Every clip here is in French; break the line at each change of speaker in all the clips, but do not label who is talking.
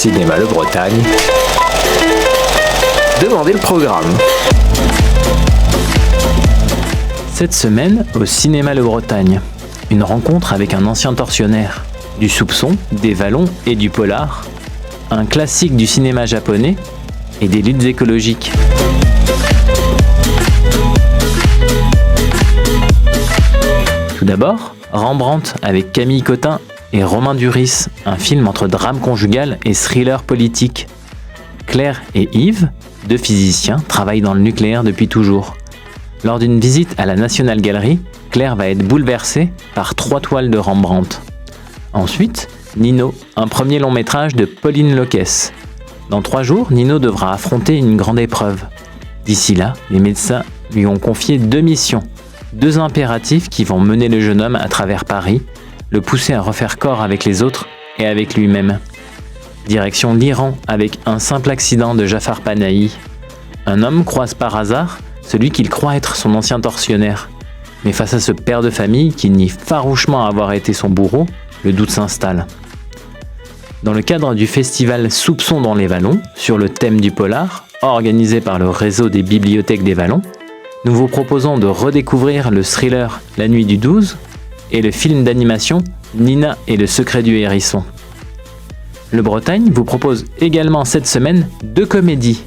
Cinéma Le Bretagne, demandez le programme.
Cette semaine, au Cinéma Le Bretagne, une rencontre avec un ancien tortionnaire, du soupçon, des vallons et du polar, un classique du cinéma japonais et des luttes écologiques. Tout d'abord, Rembrandt avec Camille Cotin et Romain Duris, un film entre drame conjugal et thriller politique. Claire et Yves, deux physiciens, travaillent dans le nucléaire depuis toujours. Lors d'une visite à la National Gallery, Claire va être bouleversée par 3 toiles de Rembrandt. Ensuite, Nino, un premier long métrage de Pauline Loquès. Dans 3 jours, Nino devra affronter une grande épreuve. D'ici là, les médecins lui ont confié 2 missions, 2 impératifs qui vont mener le jeune homme à travers Paris, le pousser à refaire corps avec les autres et avec lui-même. Direction l'Iran avec un simple accident de Jafar Panahi. Un homme croise par hasard celui qu'il croit être son ancien tortionnaire. Mais face à ce père de famille qui nie farouchement avoir été son bourreau, le doute s'installe. Dans le cadre du festival Soupçons dans les Vallons, sur le thème du polar, organisé par le réseau des bibliothèques des Vallons, nous vous proposons de redécouvrir le thriller La Nuit du 12 et le film d'animation Nina et le secret du hérisson. Le Bretagne vous propose également cette semaine 2 comédies.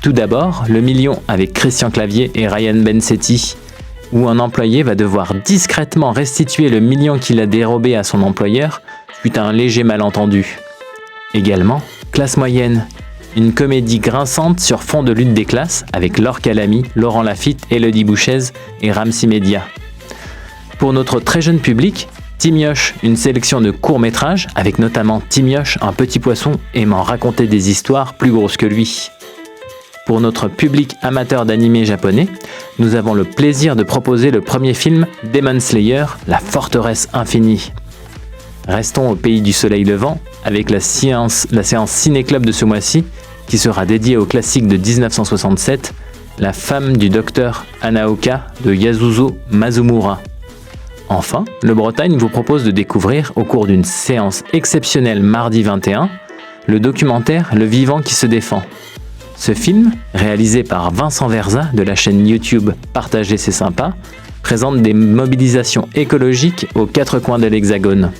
Tout d'abord, Le Million avec Christian Clavier et Ryan Bensetti, où un employé va devoir discrètement restituer le million qu'il a dérobé à son employeur suite à un léger malentendu. Également, Classe moyenne, une comédie grinçante sur fond de lutte des classes avec Laure Calamy, Laurent Lafitte, Élodie Bouchez et Ramsey Media. Pour notre très jeune public, Timioche, une sélection de courts-métrages avec notamment Timioche, un petit poisson aimant raconter des histoires plus grosses que lui. Pour notre public amateur d'animé japonais, nous avons le plaisir de proposer le premier film Demon Slayer, La Forteresse Infinie. Restons au pays du soleil levant avec la séance Ciné-Club de ce mois-ci qui sera dédiée au classique de 1967, La femme du docteur Anaoka de Yasuzo Mazumura. Enfin, le Bretagne vous propose de découvrir au cours d'une séance exceptionnelle mardi 21, le documentaire Le vivant qui se défend. Ce film, réalisé par Vincent Verza de la chaîne YouTube Partager c'est sympa, présente des mobilisations écologiques aux 4 coins de l'Hexagone.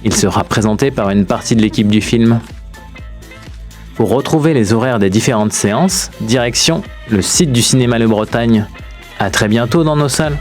Il sera présenté par une partie de l'équipe du film. Pour retrouver les horaires des différentes séances, direction le site du Cinéma Le Bretagne. À très bientôt dans nos salles.